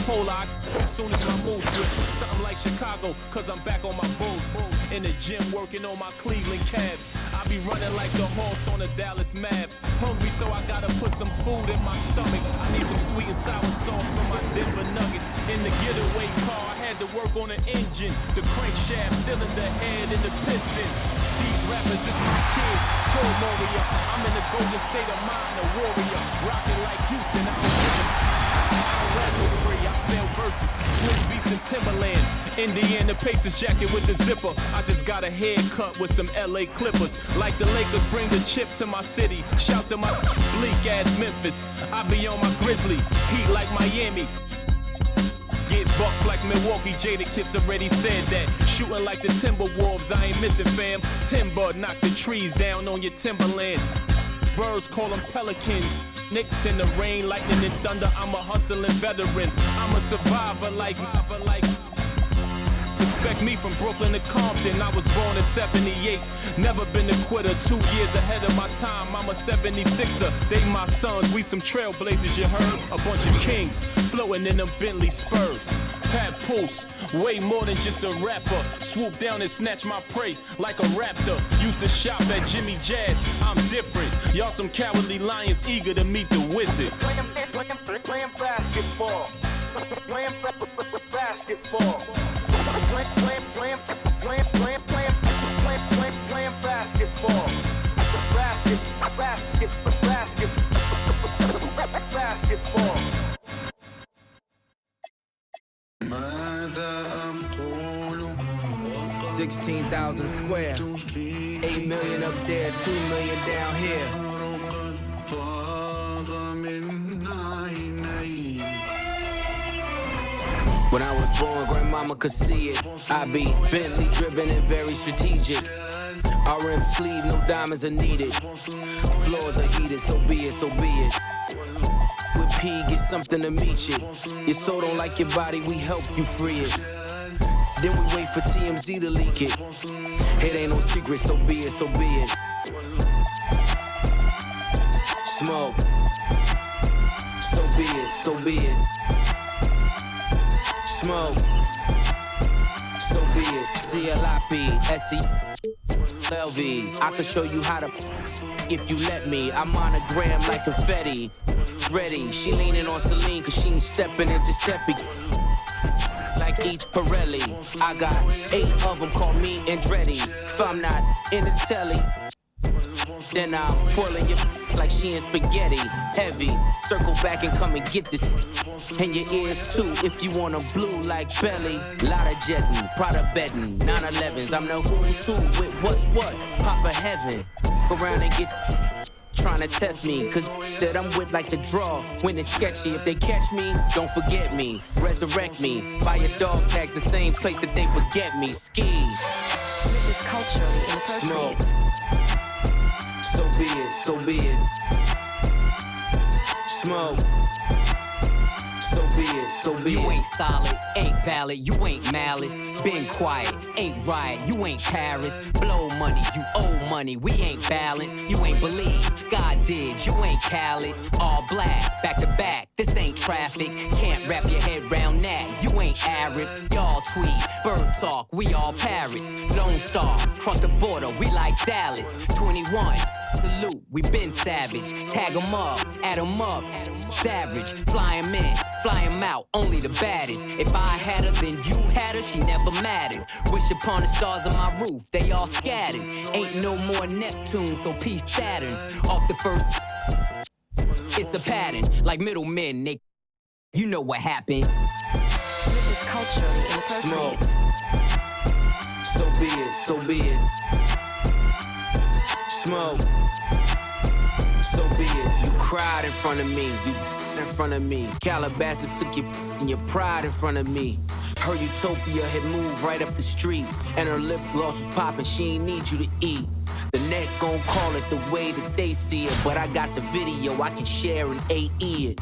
bipolar. As soon as my mood slip, something like Chicago, cause I'm back on my bull. In the gym working on my Cleveland Cavs. I be running like the horse on the Dallas Mavs. Hungry, so I gotta put some food in my stomach. I need some sweet and sour sauce for my Denver Nuggets. In the getaway car, I had to work on the engine, the crankshaft, cylinder head, and the pistons. These rappers is my kids, Cold Warrior. I'm in the golden state of mind, a warrior. Rockin' like Houston, I don't rap for free, I sell verses, Swiss beats and Timberland. Indiana Pacers jacket with the zipper. I just got a haircut with some LA Clippers. Like the Lakers bring the chip to my city. Shout to my bleak ass Memphis. I be on my Grizzly, heat like Miami. Get bucks like Milwaukee, Jadakiss already said that. Shooting like the Timberwolves, I ain't missing fam. Timber, knock the trees down on your timberlands. Birds call them pelicans. Knicks in the rain, lightning and thunder. I'm a hustling veteran. I'm a survivor like respect me from Brooklyn to Compton. I was born in 78. Never been a quitter. 2 years ahead of my time. I'm a 76er. They my sons. We some trailblazers, you heard? A bunch of kings floating in them Bentley Spurs. Pat Pulse, way more than just a rapper. Swoop down and snatch my prey like a raptor. Used to shop at Jimmy Jazz. I'm different. Y'all some cowardly lions eager to meet the wizard. Playing basketball. Playing basketball. Playing basketball. Basketball. 16,000 square, 8 million up there, 2 million down here. When I was born, grandmama could see it. I be Bentley driven and very strategic. RM sleeve, no diamonds are needed. Floors are heated, so be it, so be it. With P, get something to meet you. Your soul don't like your body, we help you free it. Then we wait for TMZ to leak it. It ain't no secret, so be it, so be it. Smoke. So be it, so be it. Smoke. So be it. CLIP, SELV. I can show you how to if you let me. I'm monogram like confetti. Ready, she leaning on Celine cause she ain't stepping in Giuseppe. Like each Pirelli. I got 8 of them, call me Andretti. If I'm not in the telly, then I'm twirling your like she in spaghetti. Heavy, circle back and come and get this. And your ears too, if you want a blue like belly. Lot of jetting, Prada betting, 911s. I'm the who's who with what's what. Papa heaven, go around and get trying to test me, cause that I'm with like the draw. When it's sketchy, if they catch me, don't forget me. Resurrect me, buy a dog tag the same place that they forget me. Ski. This is culturally inappropriate. So be it, so be it. Smoke. So be it, so be it. You ain't solid, ain't valid, you ain't malice. Been quiet, ain't right, you ain't Paris. Blow money, you owe money, we ain't balanced. You ain't believe, God did, you ain't Khaled. All black, back to back, this ain't traffic. Can't wrap your head round that, you ain't Arab. Y'all tweet, bird talk, we all parrots. Lone Star, cross the border, we like Dallas. 21, salute, we been savage. Tag 'em up, add 'em up. Average, fly 'em in, fly 'em out, only the baddest. If I had her, then you had her, she never mattered. Wish upon the stars on my roof, they all scattered. Ain't no more Neptune, so peace Saturn. Off the first, it's a pattern, like middlemen, they, you know what happened. This is culturally inappropriate. So be it, so be it. Smoke. So be it. You cried in front of me, you in front of me. Calabasas took your and your pride in front of me. Her utopia had moved right up the street, and her lip gloss was popping. She ain't need you to eat. The net gon' call it the way that they see it, but I got the video I can share and AE it.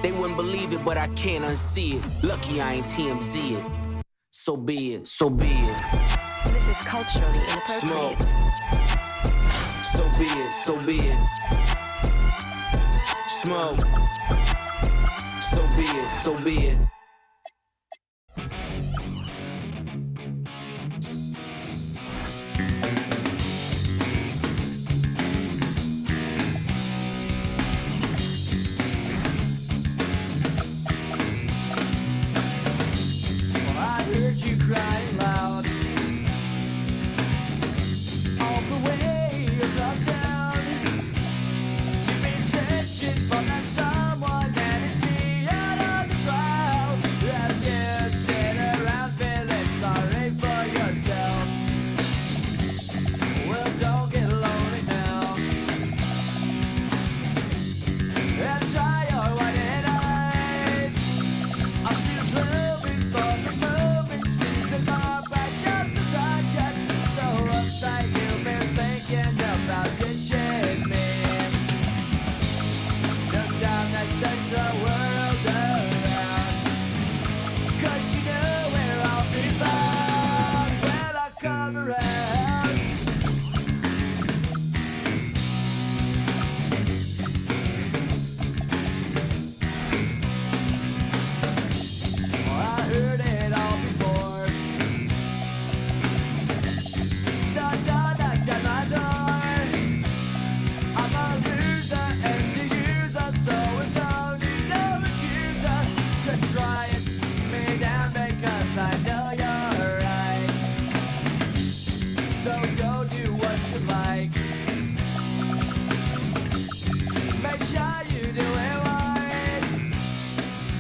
They wouldn't believe it, but I can't unsee it. Lucky I ain't TMZ it. So be it, so be it. This is culturally inappropriate. Smoke. So be it, so be it. Smoke. So be it, so be it. to try and me down because I know you're right. So go do what you like. Make sure you do it wise.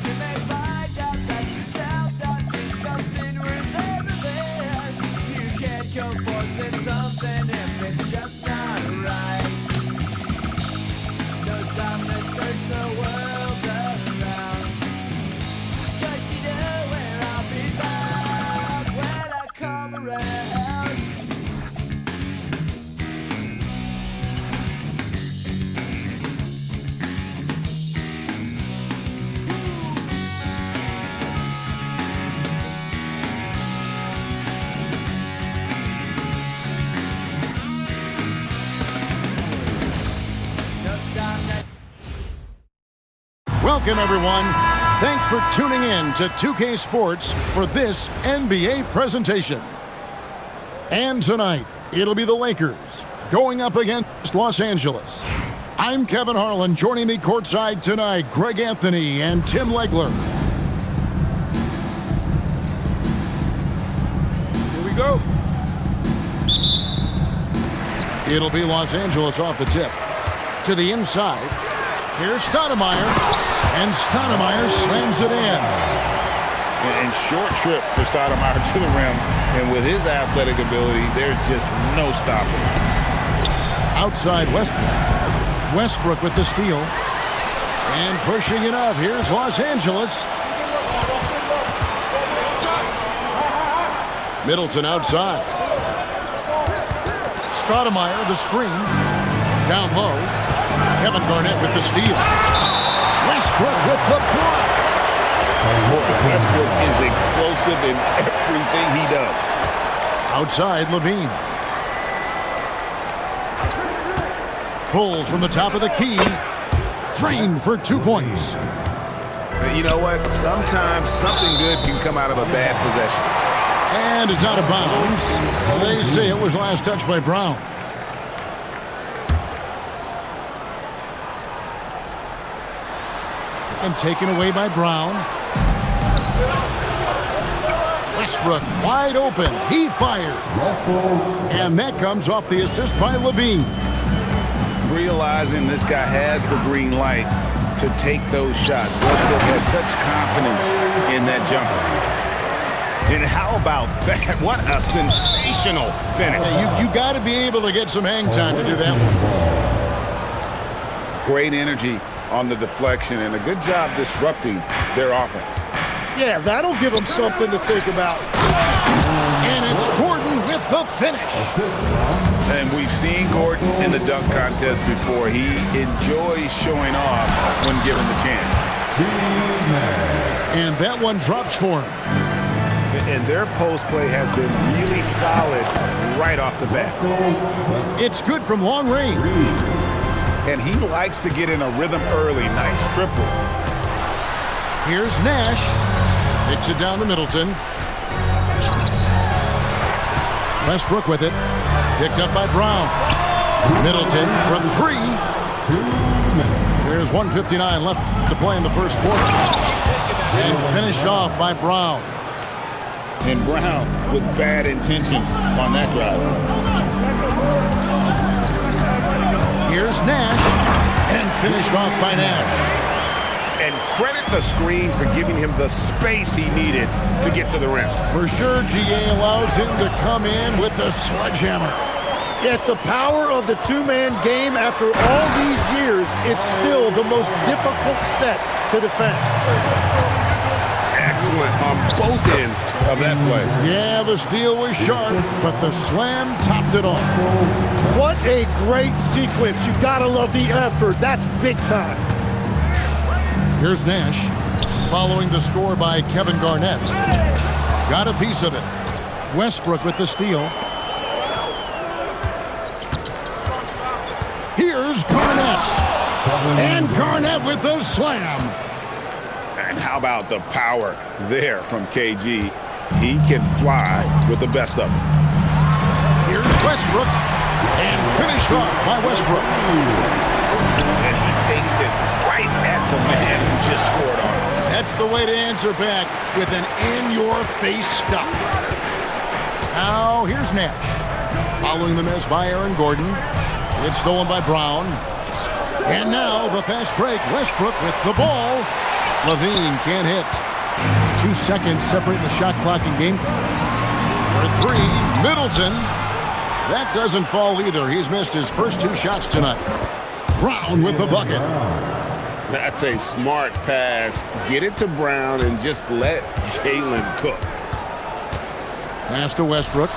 You may find out that yourself don't think nothing worth everything. You can't go forcing something if it's just not right. No time to search the world around. 'Cause you know where I'll be found when I come around. No time to Welcome, everyone. Thanks for tuning in to 2K Sports for this NBA presentation. And tonight, it'll be the Lakers going up against Los Angeles. I'm Kevin Harlan. Joining me courtside tonight, Greg Anthony and Tim Legler. Here we go. It'll be Los Angeles off the tip. To the inside. Here's Stoudemire. And Stoudemire slams it in. And short trip for Stoudemire to the rim. And with his athletic ability, there's just no stopping him. Outside Westbrook. Westbrook with the steal. And pushing it up. Here's Los Angeles. Middleton outside. Stoudemire, the screen. Down low. Kevin Garnett with the steal. Westbrook with the block. Westbrook is explosive in everything he does. Outside Levine. Pulls from the top of the key. Drained for 2 points. You know what? Sometimes something good can come out of a bad possession. And it's out of bounds. They say it was last touched by Brown. And taken away by Brown. Westbrook wide open. He fires. And that comes off the assist by Levine. Realizing this guy has the green light to take those shots. Westbrook has such confidence in that jumper. And how about that? What a sensational finish. Yeah, you got to be able to get some hang time to do that one. Great energy on the deflection and a good job disrupting their offense. Yeah, that'll give them something to think about. And it's Gordon with the finish. And we've seen Gordon in the dunk contest before. He enjoys showing off when given the chance. And that one drops for him. And their post play has been really solid right off the bat. It's good from long range. And he likes to get in a rhythm early. Nice triple. Here's Nash. Hits it down to Middleton. Westbrook with it. Picked up by Brown. Middleton for three. There's 1:59 left to play in the first quarter. And finished off by Brown. And Brown with bad intentions on that drive. Here's Nash. And finished off by Nash. And credit the screen for giving him the space he needed to get to the rim. For sure, GA allows him to come in with the sledgehammer. Yeah, it's the power of the two-man game. After all these years, it's still the most difficult set to defend. Excellent on both ends of that play. Yeah, the steal was sharp, but the slam topped it off. What a great sequence. You gotta love the effort. That's big time. Here's Nash, following the score by Kevin Garnett. Got a piece of it. Westbrook with the steal. Here's Garnett. And Garnett with the slam. And how about the power there from KG? He can fly with the best of them. Here's Westbrook. And finished off by Westbrook. And he takes it right at the man who just scored on him. That's the way to answer back with an in-your-face stuff. Now, here's Nash. Following the miss by Aaron Gordon. It's stolen by Brown. And now the fast break. Westbrook with the ball. Levine can't hit. 2 seconds separating the shot clock and game clock. For three, Middleton. That doesn't fall either. He's missed his first 2 shots tonight. Brown with the bucket. That's a smart pass. Get it to Brown and just let Jalen cook. Pass to Westbrook.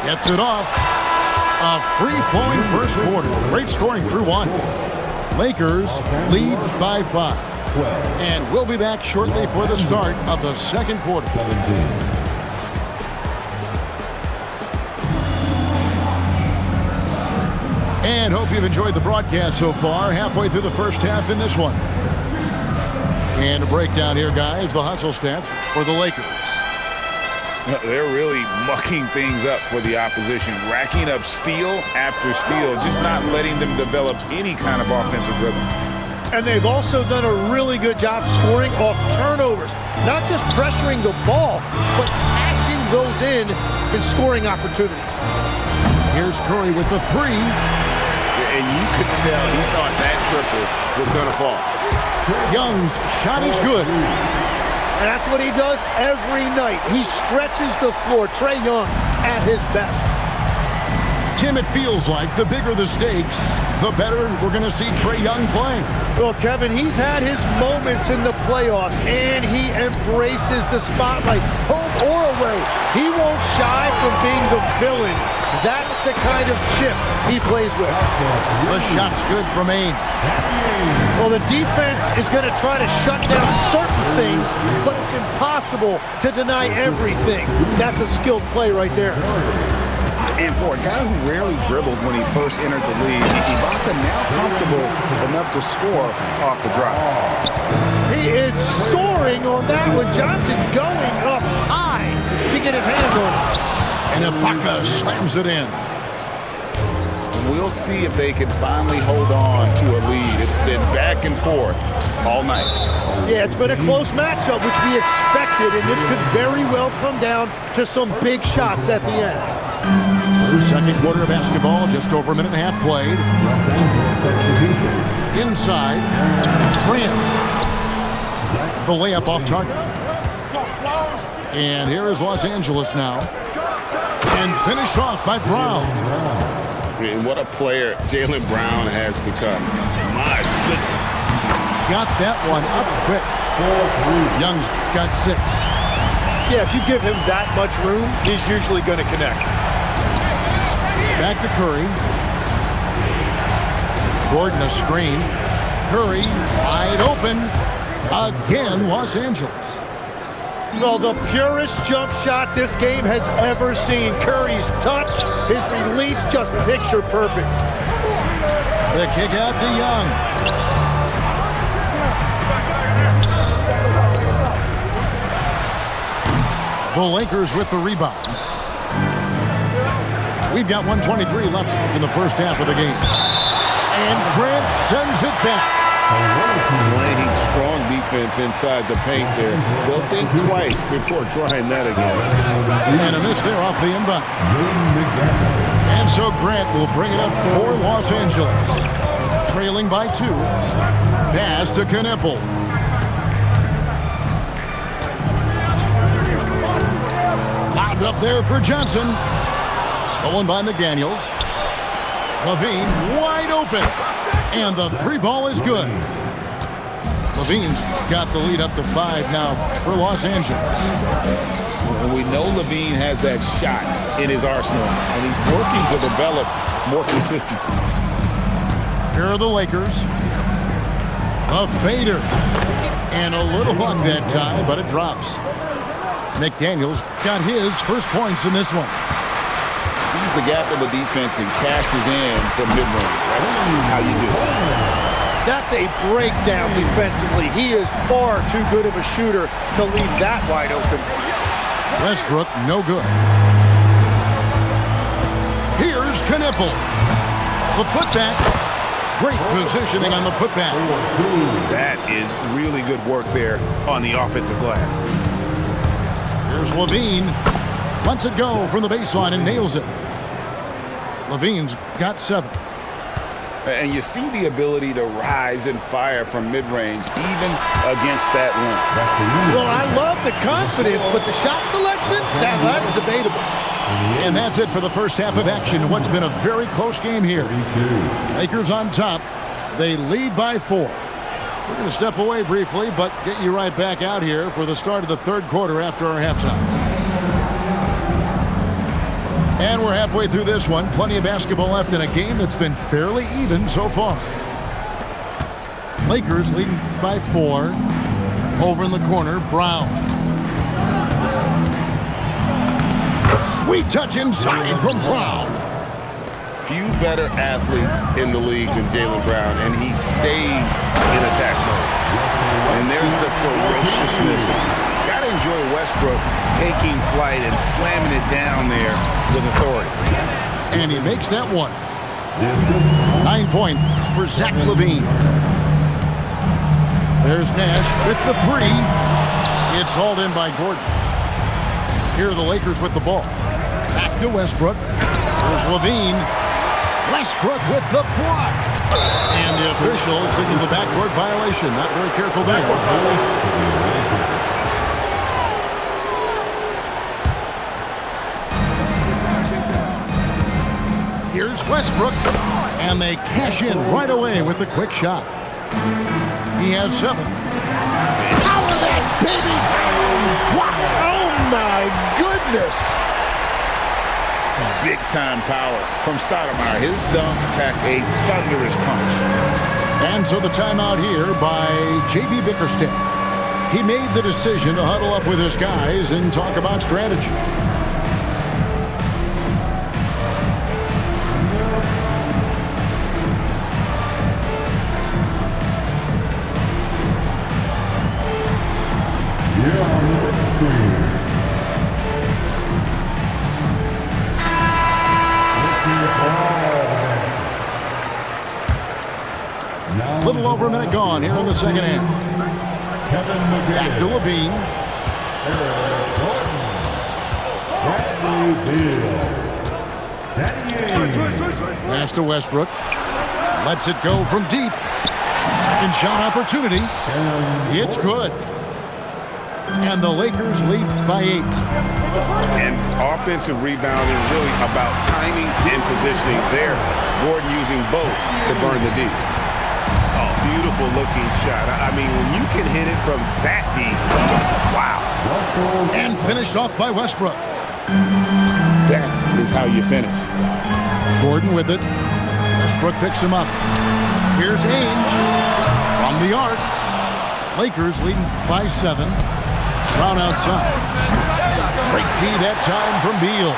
Gets it off. A free-flowing first quarter. Great scoring through 1. Lakers lead by 5. And we'll be back shortly for the start of the second quarter. And hope you've enjoyed the broadcast so far. Halfway through the first half in this one. And a breakdown here, guys. The hustle stats for the Lakers. They're really mucking things up for the opposition, racking up steal after steal, just not letting them develop any kind of offensive rhythm. And they've also done a really good job scoring off turnovers. Not just pressuring the ball, but passing those in and scoring opportunities. Here's Curry with the 3. And you could tell he thought that triple was going to fall. Young's shot is good. And that's what he does every night. He stretches the floor. Trae Young at his best. Tim, it feels like the bigger the stakes, the better we're going to see Trae Young playing. Well, Kevin, he's had his moments in the playoffs, and he embraces the spotlight, home or away. He won't shy from being the villain. That's the kind of chip he plays with. The shot's good from Ain. Well, the defense is going to try to shut down certain things, but it's impossible to deny everything. That's a skilled play right there. And for a guy who rarely dribbled when he first entered the league, Ibaka now comfortable enough to score off the drive. He is soaring on that one. Johnson going up high to get his hands on it. And Ibaka slams it in. We'll see if they can finally hold on to a lead. It's been back and forth all night. Yeah, it's been a close matchup, which we expected, and this could very well come down to some big shots at the end. Second quarter of basketball, just over a minute and a half played. Inside, Grant. The layup off target. And here is Los Angeles now. And finished off by Brown. And what a player Jaylen Brown has become. My goodness. Got that one up quick. Young's got 6. Yeah, if you give him that much room, he's usually going to connect. Back to Curry. Gordon a screen. Curry wide open. Again, Los Angeles. Well, the purest jump shot this game has ever seen. Curry's touch, his release, just picture perfect. The kick out to Young. The Lakers with the rebound. We've got 1:23 left in the first half of the game. And Grant sends it back. Playing strong defense inside the paint there. They'll think twice before trying that again. And a miss there off the inbound. And so Grant will bring it up for Los Angeles. Trailing by 2. Pass to Knipple. Lobbed up there for Johnson. Stolen by McDaniels. Levine wide open. And the 3 ball is good. Levine's got the lead up to 5 now for Los Angeles. And we know Levine has that shot in his arsenal, and he's working to develop more consistency. Here are the Lakers. A fader. And a little luck that time, but it drops. McDaniels got his first points in this one. Sees the gap in the defense and cashes in from mid-range. That's how you do it. That's a breakdown defensively. He is far too good of a shooter to leave that wide open. Westbrook, no good. Here's Knipple. The putback. Great positioning on the putback. That is really good work there on the offensive glass. Here's Levine. Lets it go from the baseline and nails it. Levine's got 7. And you see the ability to rise and fire from mid-range, even against that length. Well, I love the confidence, but the shot selection, that's debatable. And that's it for the first half of action in what's been a very close game here. Lakers on top. They lead by 4. We're going to step away briefly, but get you right back out here for the start of the third quarter after our halftime. And we're halfway through this one. Plenty of basketball left in a game that's been fairly even so far. Lakers leading by 4. Over in the corner, Brown. Sweet touch inside from Brown. Few better athletes in the league than Jaylen Brown, and he stays in attack mode. And there's the ferociousness. Gotta enjoy Westbrook taking flight and slamming it down there with authority. And he makes that one. 9 points for Zach LaVine. There's Nash with the 3. It's hauled in by Gordon. Here are the Lakers with the ball. Back to Westbrook. There's LaVine. Westbrook with the block. And the official signaled the backcourt violation. Not very careful there. Here's Westbrook. And they cash in right away with the quick shot. He has 7. Power that baby down! Wow! Oh my goodness! Big-time power from Stoudemire. His dunks pack a thunderous punch. And so the timeout here by J.B. Bickerstaff. He made the decision to huddle up with his guys and talk about strategy. A little over a minute gone here in the second half. Back to LaVine. Pass to Westbrook. Lets it go from deep. Second shot opportunity. It's good. And the Lakers lead by 8. And offensive rebound is really about timing and positioning there. Gordon using both to burn the deep. Oh, beautiful looking shot. I mean, when you can hit it from that deep, wow. And finished off by Westbrook. That is how you finish. Gordon with it. Westbrook picks him up. Here's Ainge from the arc. Lakers leading by 7. Brown outside. Great D that time from Beal.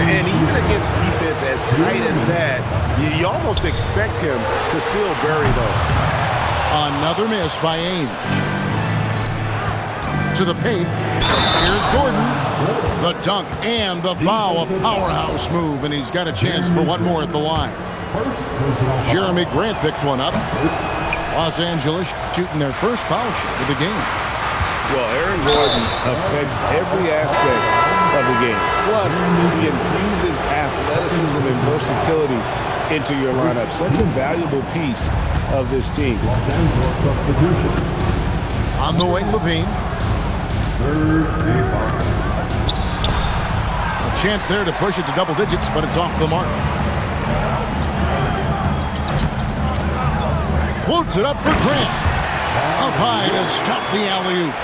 And even against defense as tight as that, you almost expect him to still bury those. Another miss by Ainge. To the paint. Here's Gordon. The dunk and the foul. A powerhouse move, and he's got a chance for one more at the line. Jeremy Grant picks one up. Los Angeles shooting their first foul shot of the game. Well, Aaron Gordon affects every aspect of the game. Plus, he infuses athleticism and versatility into your lineup. Such a valuable piece of this team. On the wing, LaVine. A chance there to push it to double digits, but it's off the mark. Floats it up for Grant. Up high to stop the alley-oop.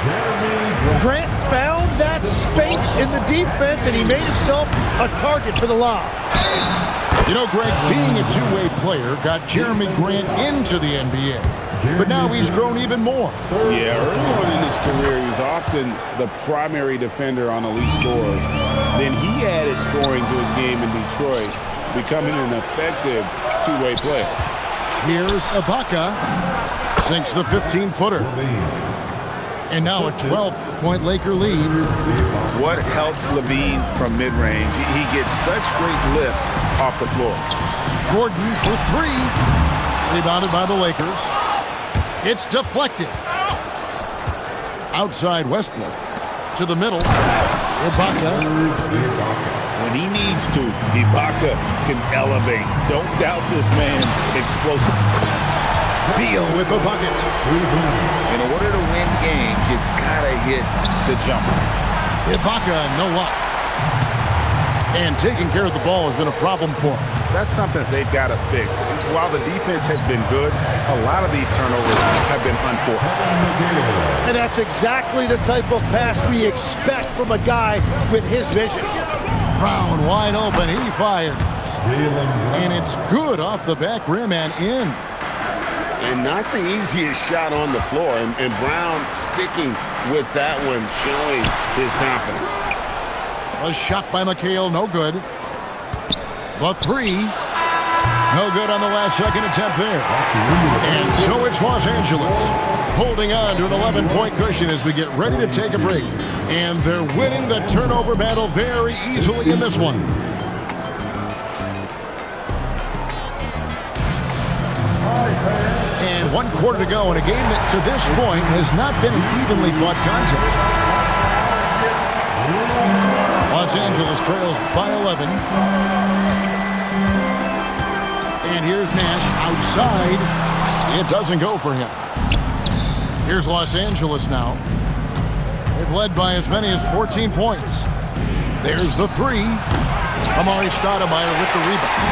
Grant found that space in the defense, and he made himself a target for the lob. You know, Greg, being a two-way player got Jeremy Grant into the NBA. But now he's grown even more. Yeah, early on in his career, he was often the primary defender on elite scorers. Then he added scoring to his game in Detroit, becoming an effective two-way player. Here's Ibaka. Sinks the 15-footer. And now a 12-point Laker lead. What helps LaVine from mid-range? He gets such great lift off the floor. Gordon for 3. Rebounded by the Lakers. It's deflected. Outside Westbrook. To the middle. Ibaka. When he needs to, Ibaka can elevate. Don't doubt this man's explosive. Beal with the bucket. In order to win games, you gotta hit the jumper. Ibaka, no luck. And taking care of the ball has been a problem for him. That's something they've got to fix. While the defense has been good, a lot of these turnovers have been unforced. And that's exactly the type of pass we expect from a guy with his vision. Brown wide open, he fires. And it's good off the back rim and in. And not the easiest shot on the floor. And Brown sticking with that one, showing his confidence. A shot by McHale, no good. The three, no good on the last second attempt there. And so it's Los Angeles holding on to an 11-point cushion as we get ready to take a break. And they're winning the turnover battle very easily in this one. And 1 quarter to go in a game that to this point has not been an evenly fought contest. Los Angeles trails by 11. And here's Nash outside. It doesn't go for him. Here's Los Angeles now. They've led by as many as 14 points. There's the three. Amari Stoudemire with the rebound.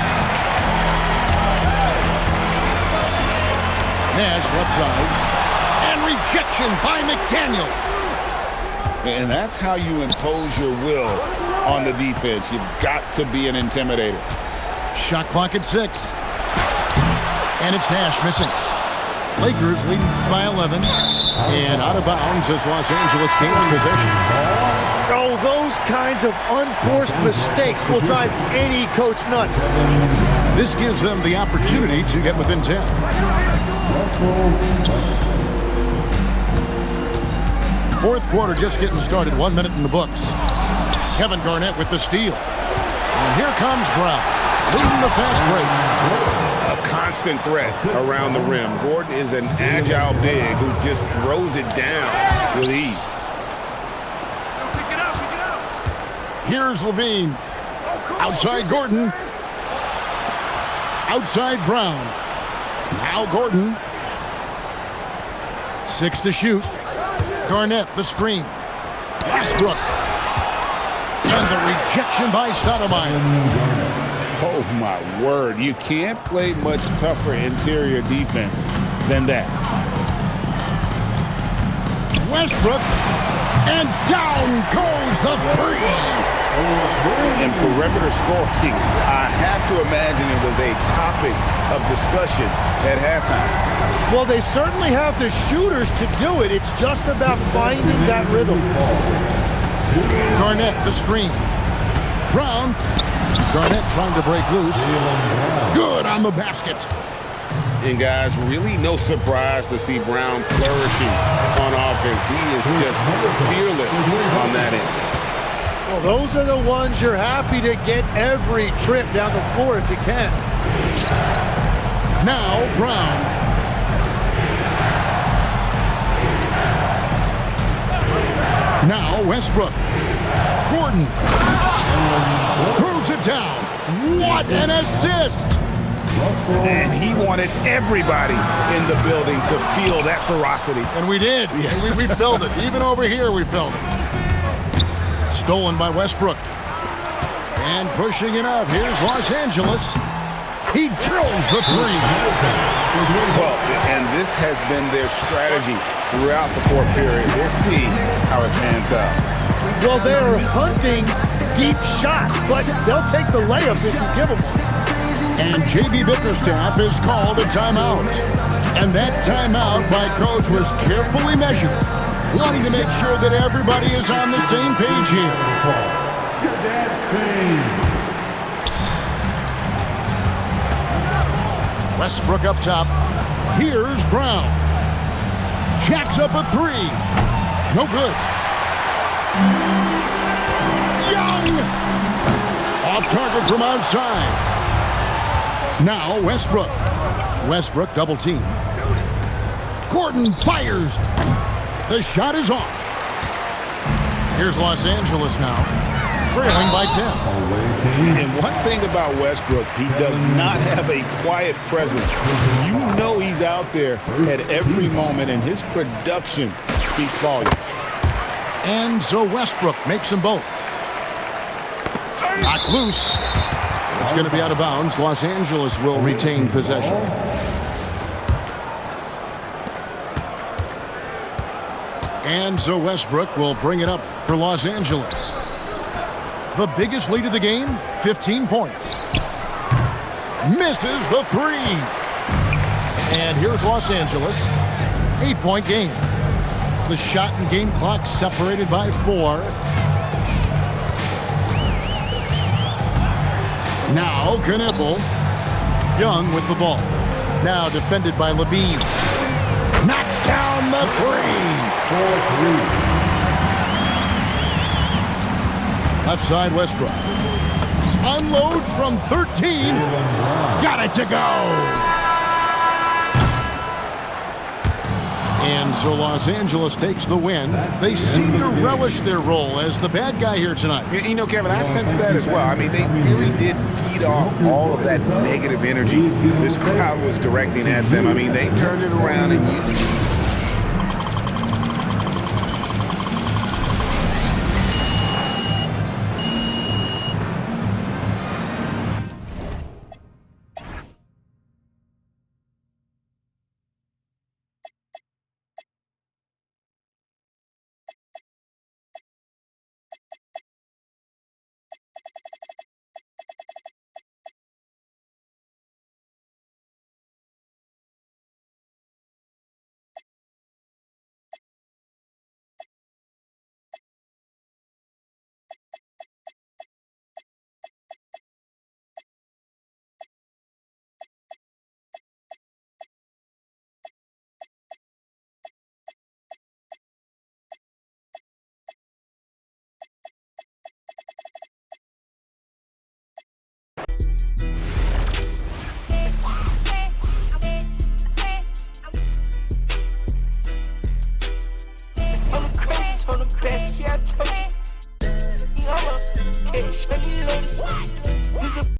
Nash left side. And rejection by McDaniel. And that's how you impose your will on the defense. You've got to be an intimidator. Shot clock at 6. And it's Nash missing. Lakers leading by 11. And out of bounds as Los Angeles gains possession. Oh, those kinds of unforced mistakes will drive any coach nuts. This gives them the opportunity to get within 10. Fourth quarter just getting started. 1 minute in the books. Kevin Garnett with the steal. And here comes Brown, leading the fast break. A constant threat around the rim. Gordon is an agile big who just throws it down with ease. Here's Levine. Outside Gordon. Outside Brown. Now Gordon. 6 to shoot. Garnett, the screen. Westbrook. And the rejection by Stoudemire. Oh, my word. You can't play much tougher interior defense than that. Westbrook. And down goes the three. In perimeter scoring, I have to imagine it was a topic of discussion at halftime. Well, they certainly have the shooters to do it. It's just about finding that rhythm. Garnett, the screen. Brown. Garnett trying to break loose. Good on the basket. And guys, really no surprise to see Brown flourishing on offense. He is just fearless on that end. Well, those are the ones you're happy to get every trip down the floor if you can. Now Brown. Now Westbrook. Gordon. Throws it down. What an assist! And he wanted everybody in the building to feel that ferocity. And we did. Yeah. We felt it. Even over here we felt it. Stolen by Westbrook. And pushing it up. Here's Los Angeles. He drills the three. Well, and this has been their strategy throughout the fourth period. We'll see how it pans out. Well, they're hunting deep shots, but they'll take the layup if you give them one. And J.B. Bickerstaff has called a timeout. And that timeout by coach was carefully measured, wanting to make sure that everybody is on the same page here. Westbrook up top. Here's Brown. Jacks up a three. No good. Young! Off target from outside. Now Westbrook. Westbrook double team. Gordon fires. The shot is off. Here's Los Angeles now, trailing by 10. And one thing about Westbrook, he does not have a quiet presence. You know he's out there at every moment, and his production speaks volumes. And so Westbrook makes them both. Knocked loose. It's going to be out of bounds. Los Angeles will retain possession. And so Westbrook will bring it up for Los Angeles. The biggest lead of the game, 15 points. Misses the three. And here's Los Angeles. 8-point game. The shot and game clock separated by 4. Now Knippel. Young with the ball. Now defended by Levine. Knocks down the three. Left side Westbrook. Unloads from 13. Got it to go. And so Los Angeles takes the win. They seem to relish their role as the bad guy here tonight. You know, Kevin, I sense that as well. I mean, they really did feed off all of that negative energy this crowd was directing at them. I mean, they turned it around and I'm the craziest, I'm the best, yeah, I told you.